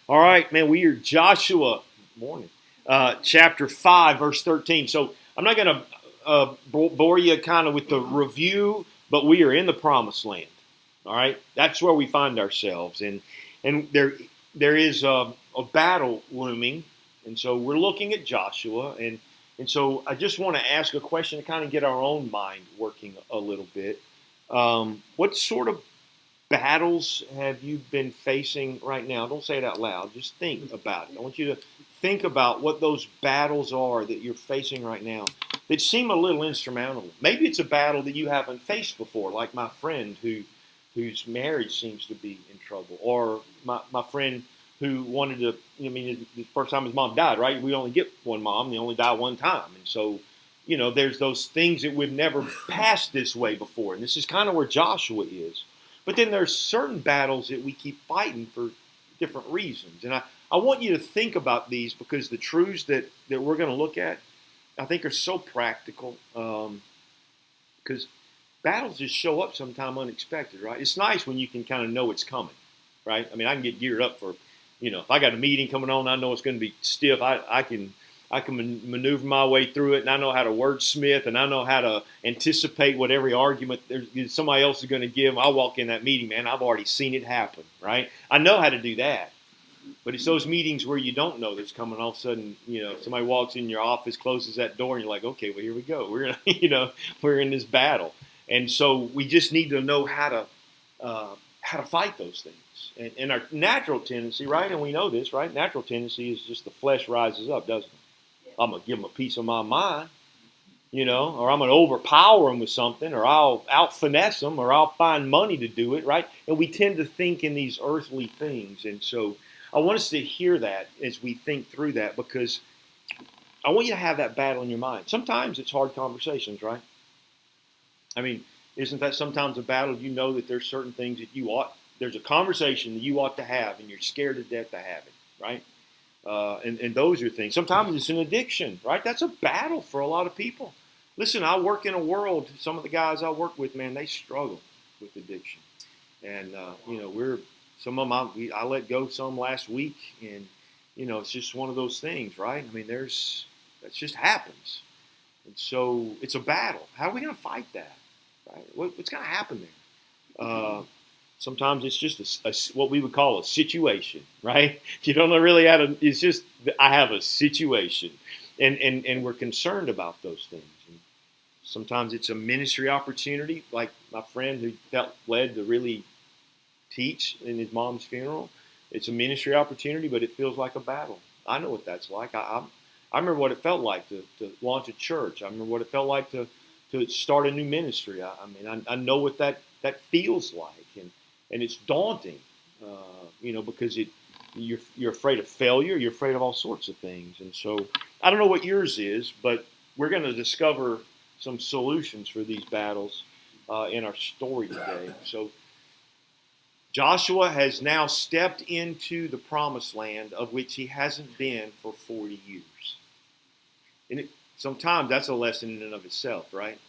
All right, man, we are Joshua, morning, chapter 5, verse 13. So I'm not going to bore you kind of with the review, but we are in the promised land. All right, that's where we find ourselves. And there is a battle looming. And so we're looking at Joshua. And so I just want to ask a question to kind of get our own mind working a little bit. What sort of battles have you been facing right now? Don't say it out loud. Just think about it. I want you to think about what those battles are that you're facing right now that seem a little insurmountable. Maybe it's a battle that you haven't faced before, like my friend whose marriage seems to be in trouble, or my friend who wanted to, the first time his mom died, right? We only get one mom, they only die one time. And so, there's those things that we've never passed this way before. And this is kind of where Joshua is. But then there's certain battles that we keep fighting for different reasons. And I want you to think about these because the truths that we're going to look at, I think, are so practical. Because battles just show up sometime unexpected, right? It's nice when you can kind of know it's coming, right? I mean, I can get geared up for, if I got a meeting coming on, I know it's going to be stiff. I can maneuver my way through it, and I know how to wordsmith, and I know how to anticipate what every argument somebody else is going to give. I walk in that meeting, man, I've already seen it happen, right? I know how to do that. But it's those meetings where you don't know that's coming. All of a sudden, somebody walks in your office, closes that door, and you're like, okay, well, here we go. We're gonna, we're in this battle, and so we just need to know how to fight those things. And our natural tendency, right? And we know this, right? Natural tendency is just the flesh rises up, doesn't it? I'm going to give them a piece of my mind, or I'm going to overpower them with something, or I'll out finesse them, or I'll find money to do it, right? And we tend to think in these earthly things. And so I want us to hear that as we think through that, because I want you to have that battle in your mind. Sometimes it's hard conversations, right? I mean, isn't that sometimes a battle? That there's certain things that there's a conversation that you ought to have, and you're scared to death to have it, right? And those are things. Sometimes it's an addiction, right? That's a battle for a lot of people. Listen, I work in a world, some of the guys I work with, man, they struggle with addiction. And, some of them, I let go some last week, and, it's just one of those things, right? I mean, that just happens. And so it's a battle. How are we going to fight that? Right? What's going to happen there? Sometimes it's just what we would call a situation, right? You don't know really how to. It's just I have a situation, and we're concerned about those things. And sometimes it's a ministry opportunity, like my friend who felt led to really teach in his mom's funeral. It's a ministry opportunity, but it feels like a battle. I know what that's like. I remember what it felt like to launch a church. I remember what it felt like to start a new ministry. I know what that feels like, and it's daunting, because you're afraid of failure. You're afraid of all sorts of things. And so I don't know what yours is, but we're going to discover some solutions for these battles in our story today. So Joshua has now stepped into the promised land of which he hasn't been for 40 years. And sometimes that's a lesson in and of itself, right?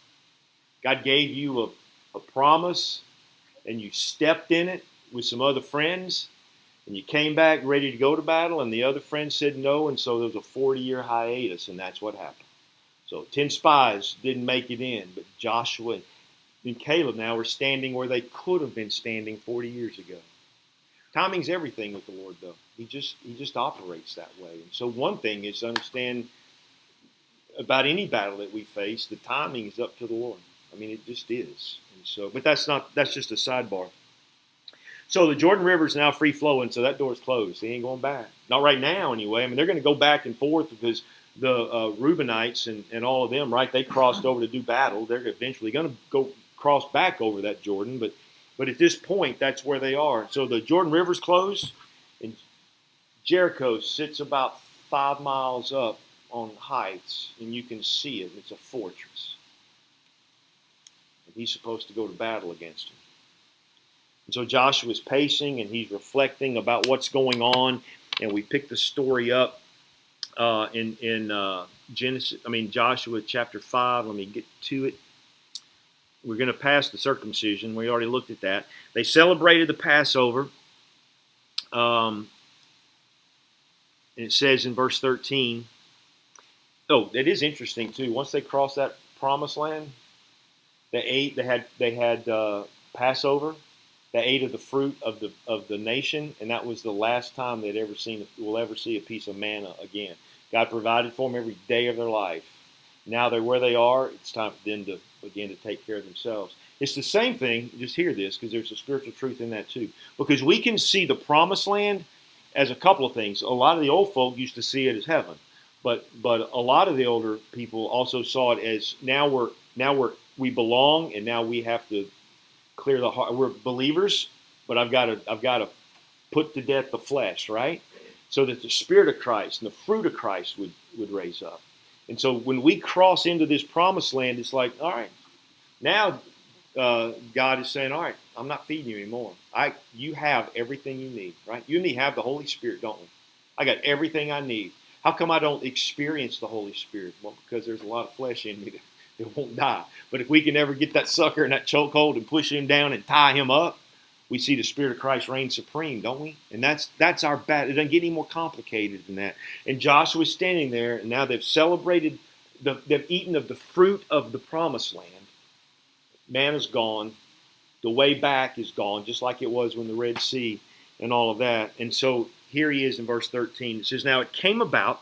God gave you a promise, and you stepped in it with some other friends, and you came back ready to go to battle, and the other friends said no, and so there was a 40-year hiatus, and that's what happened. So 10 spies didn't make it in, but Joshua and Caleb now are standing where they could have been standing 40 years ago. Timing's everything with the Lord, though. He just operates that way. And so one thing is to understand about any battle that we face, the timing is up to the Lord. I mean, it just is. And so, but that's just a sidebar. So the Jordan River is now free flowing, so that door's closed. They ain't going back. Not right now, anyway. I mean, they're going to go back and forth because the Reubenites and all of them, right, they crossed over to do battle. They're eventually going to go cross back over that Jordan, but at this point, that's where they are. So the Jordan River's closed, and Jericho sits about 5 miles up on heights, and you can see it. It's a fortress. And he's supposed to go to battle against him. And so Joshua's pacing, and he's reflecting about what's going on. And we pick the story up in Joshua chapter 5. Let me get to it. We're going to pass the circumcision. We already looked at that. They celebrated the Passover. And it says in verse 13, oh, that is interesting too. Once they crossed that promised land, they ate. They had Passover. They ate of the fruit of the nation, and that was the last time will ever see a piece of manna again. God provided for them every day of their life. Now they're where they are. It's time for them to begin to take care of themselves. It's the same thing. Just hear this, because there's a spiritual truth in that too. Because we can see the promised land as a couple of things. A lot of the old folk used to see it as heaven, but a lot of the older people also saw it as we belong, and now we have to clear the heart. We're believers, but I've got to put to death the flesh, right? So that the Spirit of Christ and the fruit of Christ would raise up. And so when we cross into this promised land, it's like, all right, now God is saying, all right, I'm not feeding you anymore. You have everything you need, right? You and me have the Holy Spirit, don't we? I got everything I need. How come I don't experience the Holy Spirit? Well, because there's a lot of flesh in me that won't die. But if we can ever get that sucker in that chokehold and push him down and tie him up, we see the Spirit of Christ reign supreme, don't we? And that's our battle. It doesn't get any more complicated than that. And Joshua's standing there, and now they've celebrated, they've eaten of the fruit of the promised land. Manna's gone. The way back is gone, just like it was when the Red Sea and all of that. And so here he is in verse 13. It says, now it came about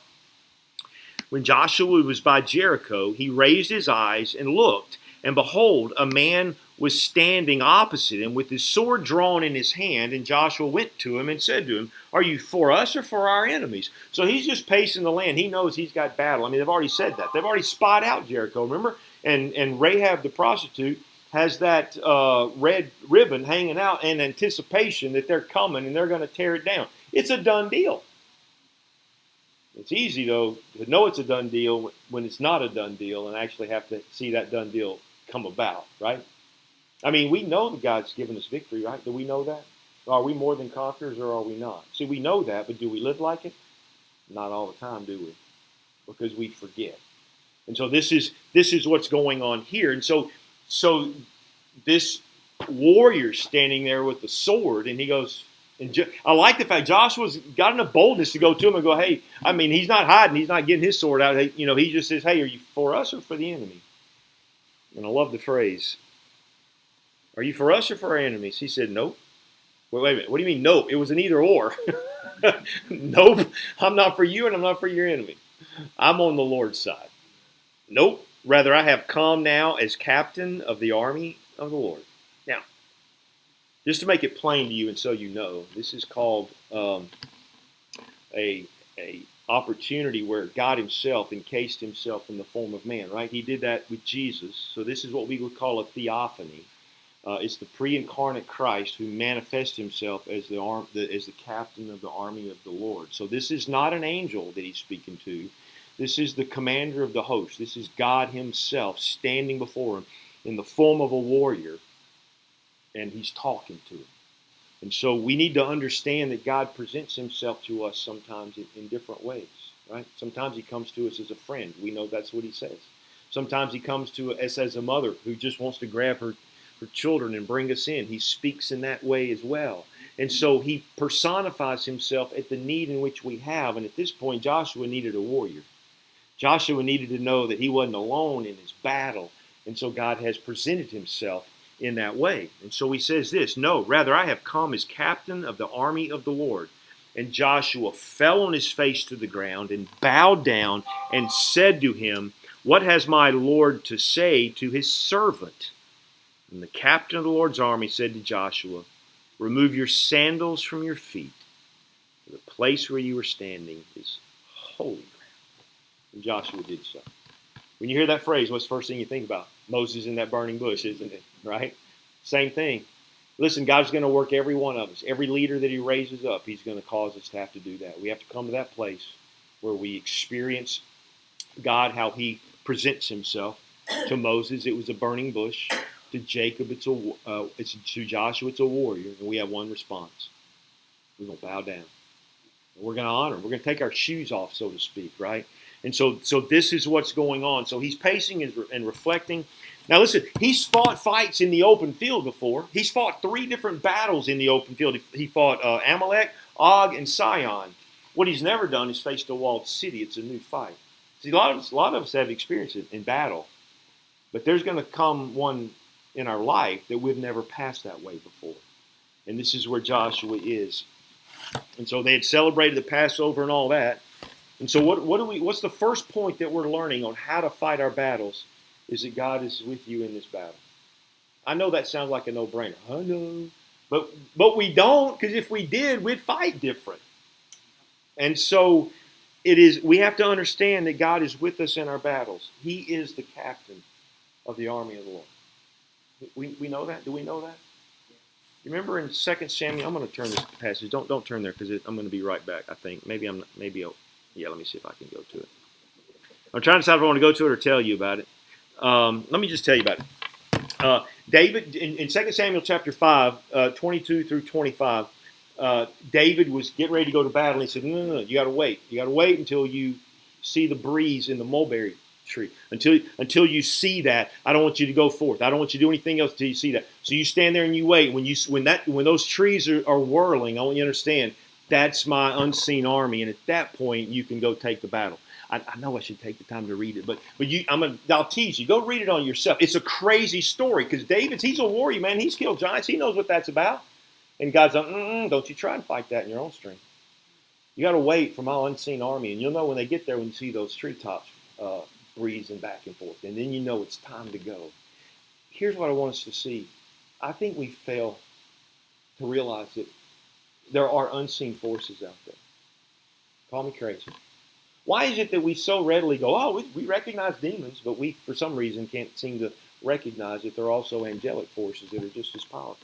when Joshua was by Jericho, he raised his eyes and looked, and behold, a man was standing opposite him with his sword drawn in his hand. And Joshua went to him and said to him, are you for us or for our enemies? So he's just pacing the land. He knows he's got battle. I mean, they've already said that. They've already spied out Jericho, remember? And Rahab the prostitute has that red ribbon hanging out in anticipation that they're coming and they're going to tear it down. It's a done deal. It's easy, though, to know it's a done deal when it's not a done deal and actually have to see that done deal come about, right? I mean, we know that God's given us victory, right? Do we know that? Are we more than conquerors or are we not? See, we know that, but do we live like it? Not all the time, do we? Because we forget. And so this is what's going on here. And so this warrior's standing there with the sword, and he goes, I like the fact Joshua's got enough boldness to go to him and go, hey, I mean, he's not hiding. He's not getting his sword out. He just says, hey, are you for us or for the enemy? And I love the phrase, are you for us or for our enemies? He said, nope. Wait a minute. What do you mean, nope? It was an either or. Nope. I'm not for you and I'm not for your enemy. I'm on the Lord's side. Nope. Rather, I have come now as captain of the army of the Lord. Now, just to make it plain to you and so you know, this is called a opportunity where God himself encased himself in the form of man, right? He did that with Jesus. So this is what we would call a theophany. It's the pre-incarnate Christ who manifests himself as the captain of the army of the Lord. So this is not an angel that he's speaking to. This is the commander of the host. This is God himself standing before him in the form of a warrior, and he's talking to him. And so we need to understand that God presents himself to us sometimes in different ways, right? Sometimes he comes to us as a friend. We know that's what he says. Sometimes he comes to us as a mother who just wants to grab her children and bring us in. He speaks in that way as well. And so he personifies himself at the need in which we have. And at this point, Joshua needed a warrior. Joshua needed to know that he wasn't alone in his battle. And so God has presented himself in that way. And so he says this, no, rather I have come as captain of the army of the Lord. And Joshua fell on his face to the ground and bowed down and said to him, what has my Lord to say to his servant? And the captain of the Lord's army said to Joshua, remove your sandals from your feet, for the place where you are standing is holy ground. And Joshua did so. When you hear that phrase, what's the first thing you think about? Moses in that burning bush, isn't it? Right? Same thing. Listen, God's going to work every one of us. Every leader that he raises up, he's going to cause us to have to do that. We have to come to that place where we experience God, how he presents himself. To Moses, it was a burning bush. To Jacob, to Joshua, it's a warrior. And we have one response. We're going to bow down. We're going to honor him. We're going to take our shoes off, so to speak, right? And so this is what's going on. So he's pacing and reflecting. Now listen, he's fought fights in the open field before. He's fought 3 different battles in the open field. He fought Amalek, Og, and Sihon. What he's never done is faced a walled city. It's a new fight. See, a lot of us have experience in battle, but there's going to come one in our life that we've never passed that way before. And this is where Joshua is. And so they had celebrated the Passover and all that. And so what's the first point that we're learning on how to fight our battles is that God is with you in this battle. I know that sounds like a no-brainer. I know. But we don't, because if we did, we'd fight different. And so we have to understand that God is with us in our battles. He is the captain of the army of the Lord. We know that? Do we know that? You remember in 2 Samuel, I'm going to turn this passage. Don't turn there because I'm going to be right back, I think. Let me see if I can go to it. I'm trying to decide if I want to go to it or tell you about it. Let me just tell you about it. David, in 2 Samuel chapter 5, 22 through 25, David was getting ready to go to battle. And he said, no, you got to wait. You got to wait until you see the breeze in the mulberry tree. Until you see that, I don't want you to go forth. I don't want you to do anything else until you see that. So you stand there and you wait. When those trees are whirling, I want you to understand, that's my unseen army. And at that point, you can go take the battle. I know I should take the time to read it, but I'll tease you. Go read it on yourself. It's a crazy story because he's a warrior, man. He's killed giants. He knows what that's about. And God's like, don't you try and fight that in your own strength. You got to wait for my unseen army, and you'll know when they get there when you see those treetops breezing back and forth, and then you know it's time to go. Here's what I want us to see. I think we fail to realize that there are unseen forces out there. Call me crazy. Why is it that we so readily go, we recognize demons, but we, for some reason, can't seem to recognize that there are also angelic forces that are just as powerful?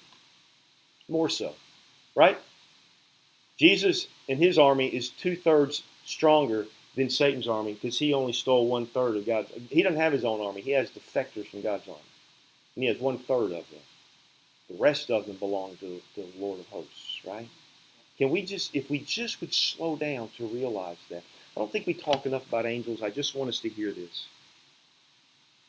More so, right? Jesus and his army is 2/3 stronger than Satan's army because he only stole 1/3 of God's. He doesn't have his own army. He has defectors from God's army. And he has 1/3 of them. The rest of them belong to the Lord of hosts, right? If we just would slow down to realize that. I don't think we talk enough about angels. I just want us to hear this.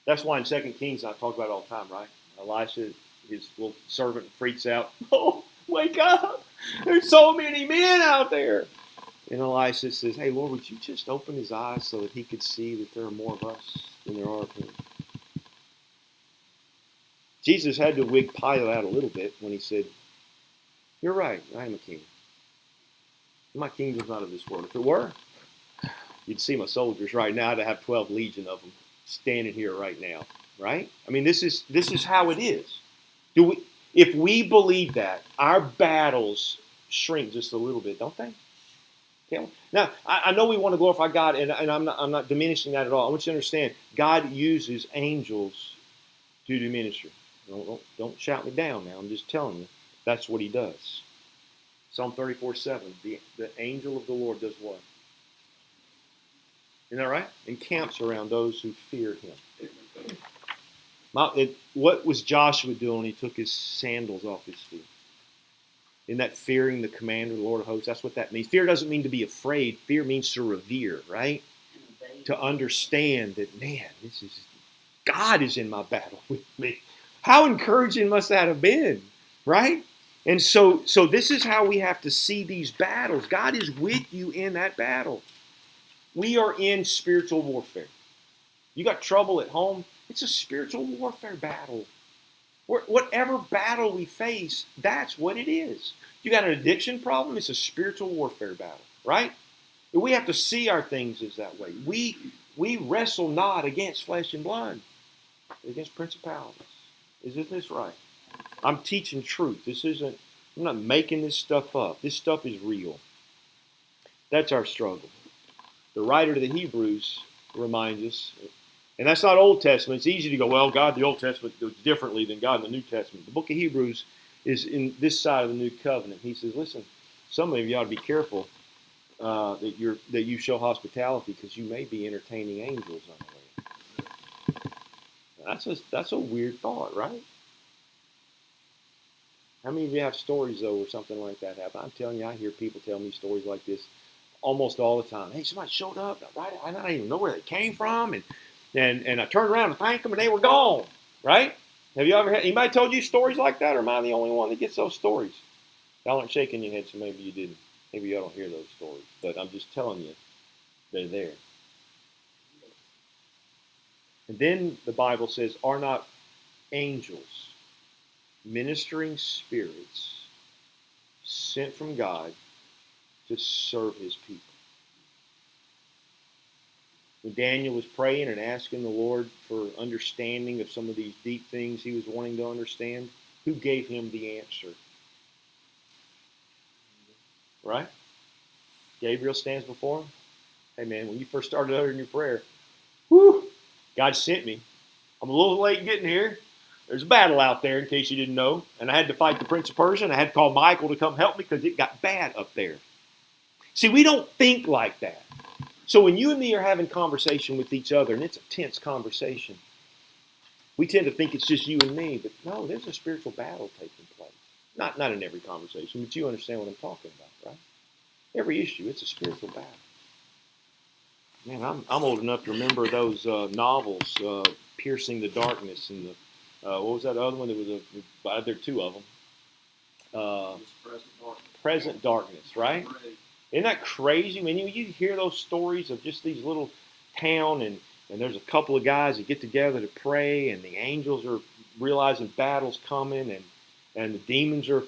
That's why in 2 Kings I talk about it all the time, right? Elisha, his little servant, freaks out. Oh, wake up! There's so many men out there. And Elisha says, hey, Lord, would you just open his eyes so that he could see that there are more of us than there are of him? Jesus had to wig Pilate out a little bit when he said, you're right, I am a king. My kingdom's not of this world. If it were, you'd see my soldiers right now. I'd have 12 legion of them standing here right now, right? I mean, this is how it is. If we believe that, our battles shrink just a little bit, don't they? Okay. Now, I know we want to glorify God, and I'm not diminishing that at all. I want you to understand, God uses angels to do ministry. Don't shout me down now. I'm just telling you, that's what he does. Psalm 34:7, the angel of the Lord does what? Isn't that right? Encamps around those who fear him. What was Joshua doing when he took his sandals off his feet? Isn't that fearing the commander, the Lord of hosts? That's what that means. Fear doesn't mean to be afraid. Fear means to revere, right? To understand that, man, God is in my battle with me. How encouraging must that have been, right? And so this is how we have to see these battles. God is with you in that battle. We are in spiritual warfare. You got trouble at home, it's a spiritual warfare battle. Whatever battle we face, that's what it is. You got an addiction problem, it's a spiritual warfare battle, right? We have to see our things as that way. We wrestle not against flesh and blood, but against principalities. Isn't this right? I'm teaching truth. I'm not making this stuff up. This stuff is real. That's our struggle. The writer to the Hebrews reminds us, and that's not Old Testament. It's easy to go, well, God, the Old Testament goes differently than God in the New Testament. The book of Hebrews is in this side of the New Covenant. He says, listen, some of you ought to be careful that you show hospitality because you may be entertaining angels on the way. That's a weird thought, right? How many of you have stories, though, where something like that happened? I'm telling you, I hear people tell me stories like this almost all the time. Hey, somebody showed up, right? I don't even know where they came from, and I turned around to thank them, and they were gone, right? Have you ever had anybody told you stories like that, or am I the only one that gets those stories? Y'all aren't shaking your head, so maybe you didn't. Maybe y'all don't hear those stories, but I'm just telling you, they're there. And then the Bible says, are not angels, ministering spirits, sent from God to serve his people? When Daniel was praying and asking the Lord for understanding of some of these deep things he was wanting to understand, who gave him the answer? Right? Gabriel stands before him. Hey man, when you first started uttering your prayer, whew, God sent me. I'm a little late getting here. There's a battle out there, in case you didn't know. And I had to fight the Prince of Persia, and I had to call Michael to come help me because it got bad up there. See, we don't think like that. So when you and me are having conversation with each other, and it's a tense conversation, we tend to think it's just you and me. But no, there's a spiritual battle taking place. Not in every conversation, but you understand what I'm talking about, right? Every issue, it's a spiritual battle. Man, I'm old enough to remember those novels, Piercing the Darkness, and the what was that other one? There are two of them. Present Darkness, right? Isn't that crazy? I mean, you hear those stories of just these little town, and there's a couple of guys that get together to pray, and the angels are realizing battle's coming, and the demons are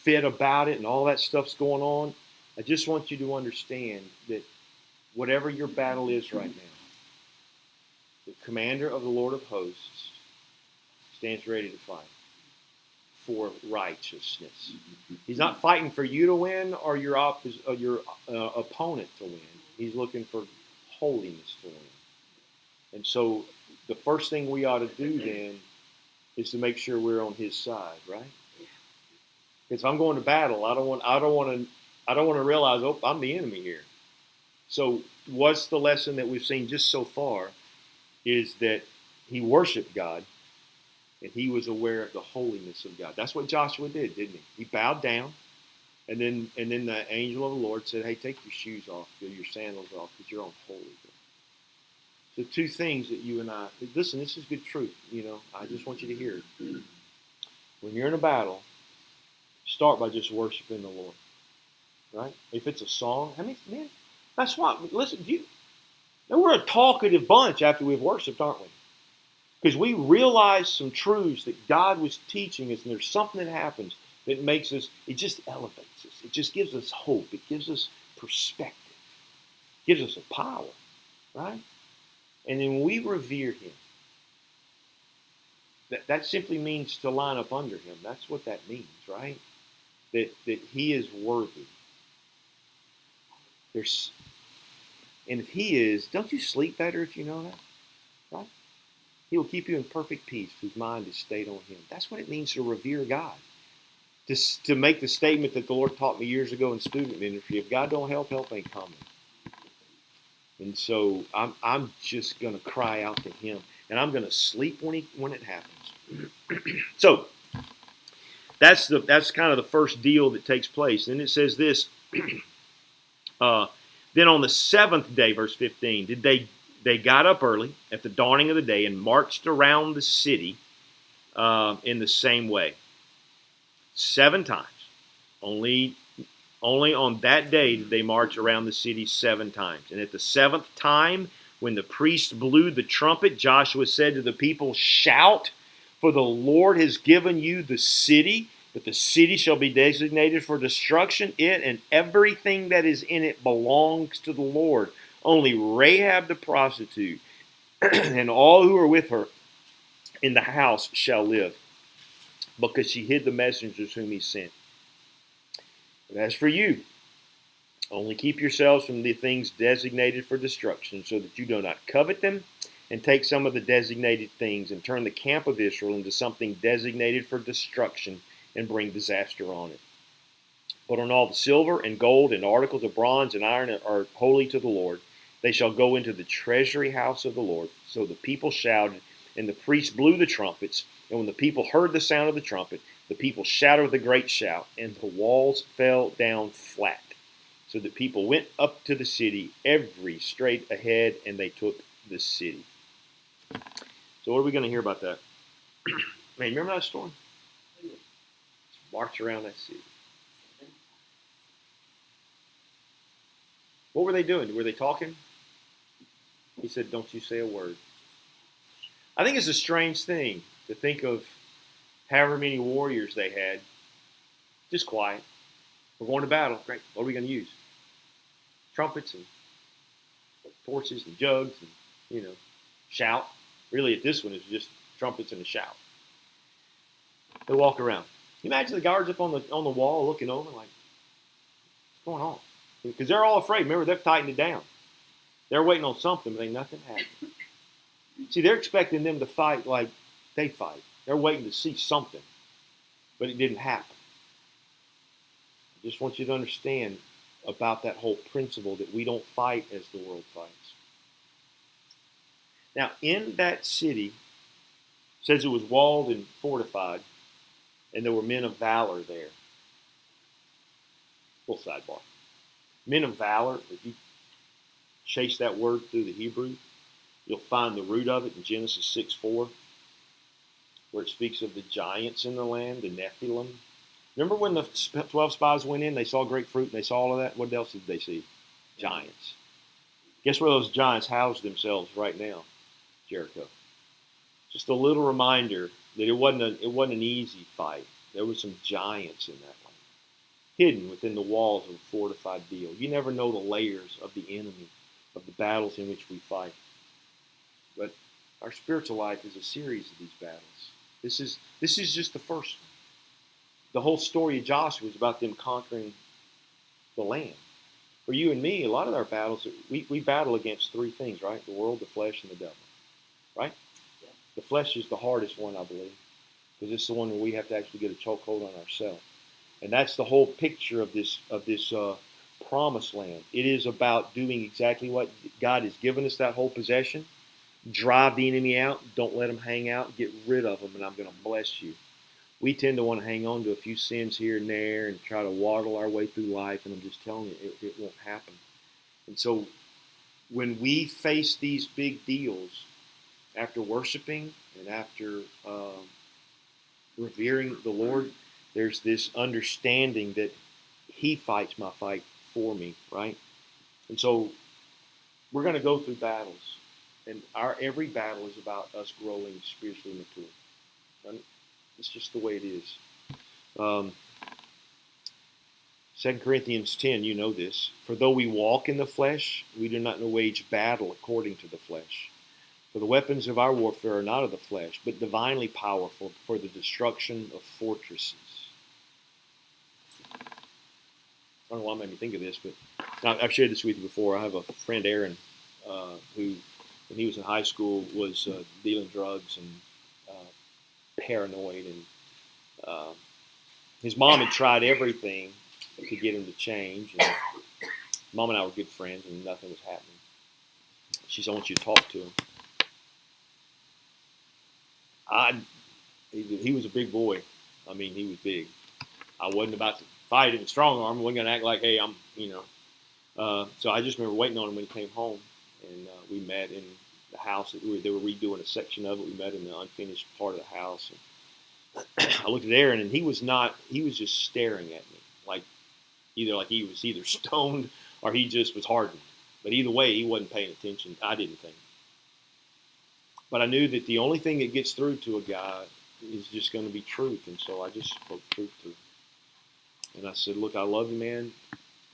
fit about it, and all that stuff's going on. I just want you to understand that whatever your battle is right now, the commander of the Lord of hosts stands ready to fight for righteousness. He's not fighting for you to win or your opponent to win. He's looking for holiness to win. And so the first thing we ought to do then is to make sure we're on his side, right? Because if I'm going to battle, I don't want to realize, oh, I'm the enemy here. So what's the lesson that we've seen just so far is that he worshiped God and he was aware of the holiness of God. That's what Joshua did, didn't he? He bowed down, and then the angel of the Lord said, hey, take your shoes off, your sandals off, because you're on holy ground. So two things that you and I, listen, this is good truth, I just want you to hear it. When you're in a battle, start by just worshiping the Lord, right? If it's a song, man, that's what, listen, we're a talkative bunch after we've worshiped, aren't we? Because we realize some truths that God was teaching us, and there's something that happens that makes us, it just elevates us. It just gives us hope. It gives us perspective. It gives us a power, right? And then we revere him. That simply means to line up under him. That's what that means, right? That he is worthy. And if he is, don't you sleep better if you know that? Right? He will keep you in perfect peace whose mind is stayed on him. That's what it means to revere God. To make the statement that the Lord taught me years ago in student ministry, if God don't help, help ain't coming. And so I'm just going to cry out to him, and I'm going to sleep when it happens. So that's kind of the first deal that takes place. And it says this, then on the seventh day, verse 15, they got up early at the dawning of the day and marched around the city in the same way. 7 times. Only on that day did they march around the city 7 times. And at the 7th time, when the priest blew the trumpet, Joshua said to the people, shout, for the Lord has given you the city, but the city shall be designated for destruction. It and everything that is in it belongs to the Lord. Only Rahab the prostitute and all who are with her in the house shall live, because she hid the messengers whom he sent. But as for you, only keep yourselves from the things designated for destruction, so that you do not covet them, and take some of the designated things, and turn the camp of Israel into something designated for destruction, and bring disaster on it. But on all the silver and gold and articles of bronze and iron are holy to the Lord, they shall go into the treasury house of the Lord. So the people shouted, and the priests blew the trumpets. And when the people heard the sound of the trumpet, the people shouted with a great shout, and the walls fell down flat. So the people went up to the city, every straight ahead, and they took the city. So what are we going to hear about that? Man, remember that storm? Let's march around that city. What were they doing? Were they talking? He said, don't you say a word. I think it's a strange thing to think of however many warriors they had, just quiet. We're going to battle. Great. What are we going to use? Trumpets and torches and jugs and, shout. Really, at this one, it's just trumpets and a shout. They walk around. You imagine the guards up on the wall looking over like, what's going on? Because they're all afraid. Remember, they've tightened it down. They're waiting on something, but ain't nothing happened. See, they're expecting them to fight like they fight. They're waiting to see something, but it didn't happen. I just want you to understand about that whole principle that we don't fight as the world fights. Now, in that city, it says it was walled and fortified, and there were men of valor there. Little sidebar. Men of valor, if you chase that word through the Hebrew, you'll find the root of it in Genesis 6:4, where it speaks of the giants in the land, the Nephilim. Remember when the 12 spies went in, they saw great fruit, and they saw all of that? What else did they see? Giants. Guess where those giants house themselves right now? Jericho. Just a little reminder that it wasn't an easy fight. There were some giants in that land, hidden within the walls of a fortified deal. You never know the layers of the enemy, of the battles in which we fight. But our spiritual life is a series of these battles. This is just the first one. The whole story of Joshua is about them conquering the land. For you and me, a lot of our battles, we battle against three things, right? The world, the flesh, and the devil, right? Yeah. The flesh is the hardest one, I believe, because it's the one where we have to actually get a chokehold on ourselves. And that's the whole picture of this promised land. It is about doing exactly what God has given us, that whole possession. Drive the enemy out. Don't let them hang out. Get rid of them, and I'm going to bless you. We tend to want to hang on to a few sins here and there and try to waddle our way through life, and I'm just telling you, it won't happen. And so when we face these big deals, after worshiping and after revering the Lord, there's this understanding that He fights my fight for me, right? And so we're going to go through battles, and our every battle is about us growing spiritually mature. Right? It's just the way it is. 2 Corinthians 10, you know this. For though we walk in the flesh, we do not wage battle according to the flesh. For the weapons of our warfare are not of the flesh, but divinely powerful for the destruction of fortresses. I don't know why I made me think of this, but I've shared this with you before. I have a friend, Aaron, who, when he was in high school, was dealing drugs and paranoid, and his mom had tried everything to get him to change, and Mom and I were good friends, and nothing was happening. She said, I want you to talk to him. He was a big boy. I mean, he was big. I wasn't about to fight him with strong arm. I wasn't going to act like, hey, so I just remember waiting on him when he came home, and we met in the house. They were redoing a section of it. We met in the unfinished part of the house. And I looked at Aaron, and he was just staring at me, like he was either stoned or he just was hardened. But either way, he wasn't paying attention. I didn't think. But I knew that the only thing that gets through to a guy is just going to be truth. And so I just spoke truth to him. And I said, look, I love you, man.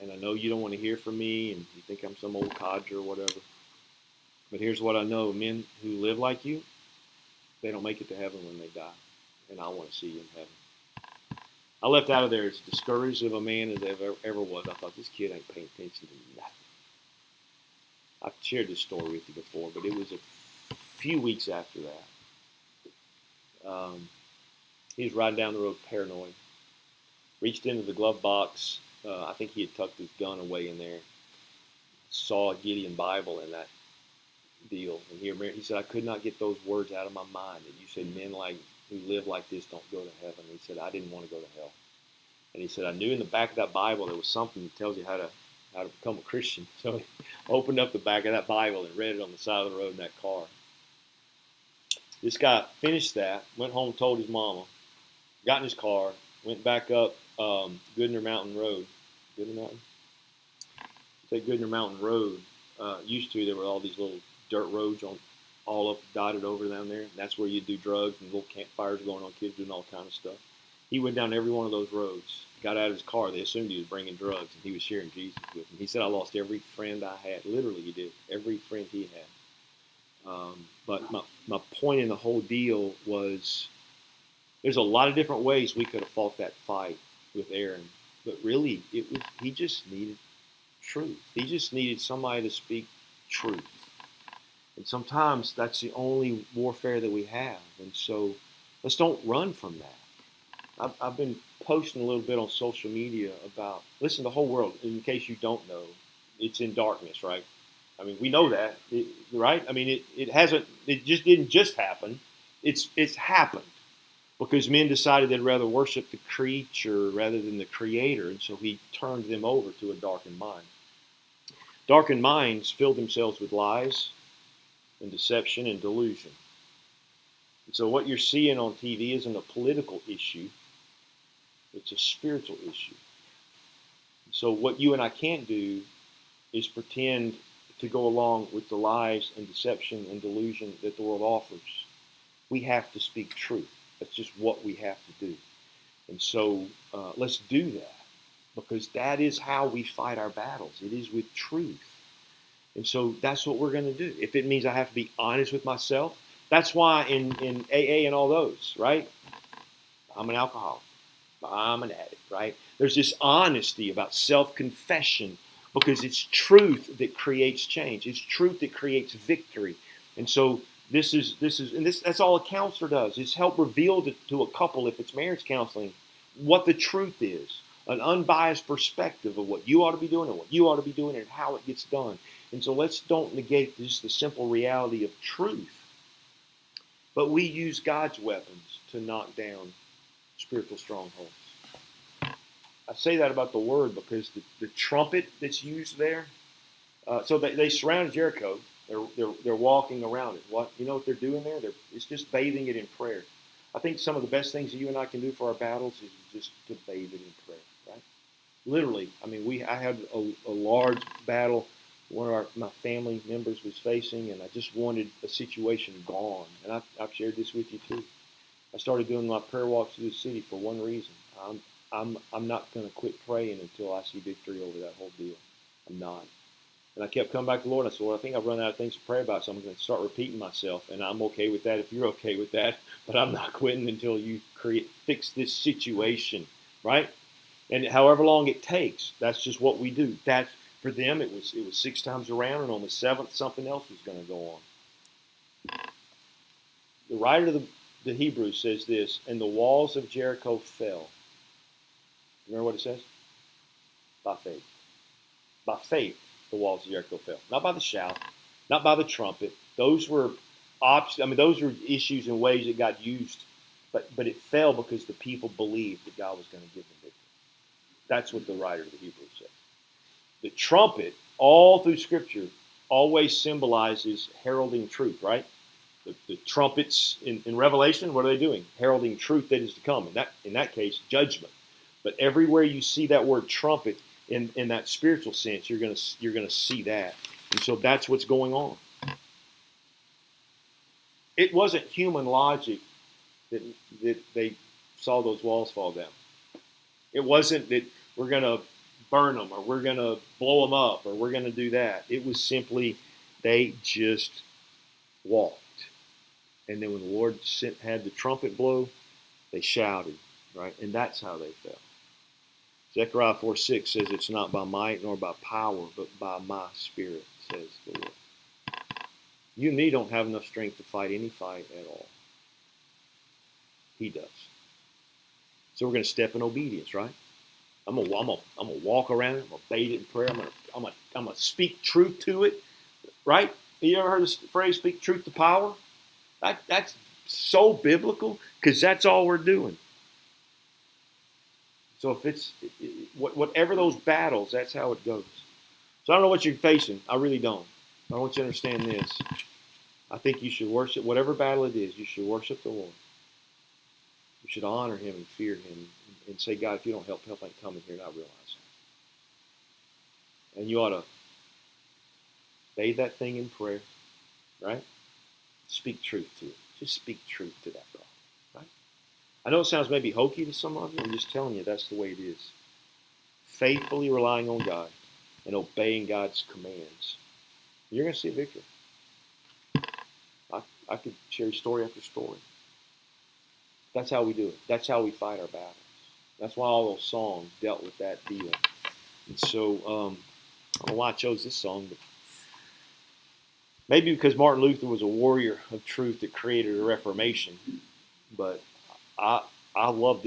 And I know you don't want to hear from me, and you think I'm some old codger or whatever. But here's what I know. Men who live like you, they don't make it to heaven when they die. And I want to see you in heaven. I left out of there as discouraged of a man as I ever was. I thought, this kid ain't paying attention to nothing. I've shared this story with you before, but it was a few weeks after that. He was riding down the road paranoid. Reached into the glove box. I think he had tucked his gun away in there. Saw a Gideon Bible in that deal. And he said, I could not get those words out of my mind. And you said, men who live like this don't go to heaven. And he said, I didn't want to go to hell. And he said, I knew in the back of that Bible there was something that tells you how to become a Christian. So he opened up the back of that Bible and read it on the side of the road in that car. This guy finished that, went home, told his mama, got in his car, went back up Goodner Mountain Road. Goodner Mountain? that Goodner Mountain Road used to, there were all these little dirt roads on all up dotted over down there. That's where you do drugs and little campfires going on, kids doing all kind of stuff. He went down every one of those roads, got out of his car. They assumed he was bringing drugs, and he was sharing Jesus with them. He said, I lost every friend I had. Literally, he did. Every friend he had. But my point in the whole deal was there's a lot of different ways we could have fought that fight with Aaron. But really, he just needed truth. He just needed somebody to speak truth. And sometimes that's the only warfare that we have. And so let's don't run from that. I've been posting a little bit on social media about, listen, the whole world, in case you don't know, it's in darkness, right? I mean, we know that, right? I mean, it just didn't just happen. It's happened because men decided they'd rather worship the creature rather than the creator. And so he turned them over to a darkened mind. Darkened minds fill themselves with lies and deception and delusion. And so what you're seeing on TV isn't a political issue. It's a spiritual issue. So what you and I can't do is pretend to go along with the lies and deception and delusion that the world offers. We have to speak truth. That's just what we have to do. And so let's do that, because that is how we fight our battles. It is with truth. And so that's what we're going to do. If it means I have to be honest with myself, that's why in AA and all those, right? I'm an alcoholic. I'm an addict, right? There's this honesty about self-confession because it's truth that creates change. It's truth that creates victory. And so that's all a counselor does, is help reveal to a couple, if it's marriage counseling, what the truth is, an unbiased perspective of what you ought to be doing and what you ought to be doing and how it gets done. And so let's don't negate just the simple reality of truth, but we use God's weapons to knock down spiritual strongholds. I say that about the word because the trumpet that's used there. So they surrounded Jericho. They're walking around it. What you know what they're doing there? It's just bathing it in prayer. I think some of the best things that you and I can do for our battles is just to bathe it in prayer. Right? Literally, I mean, I had a large battle one of my family members was facing, and I just wanted a situation gone. And I've shared this with you too. I started doing my prayer walks through the city for one reason. I'm not going to quit praying until I see victory over that whole deal. I'm not. And I kept coming back to the Lord. And I said, well, I think I've run out of things to pray about, so I'm going to start repeating myself. And I'm okay with that if you're okay with that. But I'm not quitting until you fix this situation, right? And however long it takes, that's just what we do. For them, it was 6 times around, and on the 7th, something else was going to go on. The writer of the Hebrews says this, and the walls of Jericho fell. Remember what it says? By faith. By faith, the walls of Jericho fell. Not by the shout, not by the trumpet. Those were those were issues and ways it got used, but it fell because the people believed that God was going to give them victory. That's what the writer of the Hebrews says. The trumpet, all through Scripture, always symbolizes heralding truth, right? The trumpets in Revelation, what are they doing? Heralding truth that is to come. In that case, judgment. But everywhere you see that word trumpet in that spiritual sense, you're gonna see that. And so that's what's going on. It wasn't human logic that they saw those walls fall down. It wasn't that we're gonna burn them, or we're going to blow them up, or we're going to do that. It was simply they just walked. And then when the Lord had the trumpet blow, they shouted, right? And that's how they fell. Zechariah 4:6 says, it's not by might nor by power, but by my spirit, says the Lord. You and me don't have enough strength to fight any fight at all. He does. So we're going to step in obedience, right? I'm gonna walk around it. I'm gonna bathe it in prayer. I'm gonna speak truth to it, right? You ever heard the phrase "speak truth to power"? That's so biblical because that's all we're doing. So if it's whatever those battles, that's how it goes. So I don't know what you're facing. I really don't. I want you to understand this. I think you should worship whatever battle it is. You should worship the Lord. You should honor Him and fear Him. And say, God, if you don't help ain't coming here, and I realize that. And you ought to Bathe that thing in prayer, right? Speak truth to it. Just speak truth to that problem, right? I know it sounds maybe hokey to some of you. I'm just telling you that's the way it is. Faithfully relying on God and obeying God's commands. You're going to see a victory. I could share story after story. That's how we do it. That's how we fight our battles. That's why all those songs dealt with that deal. And so, I don't know why I chose this song, but maybe because Martin Luther was a warrior of truth that created a Reformation. But I love this.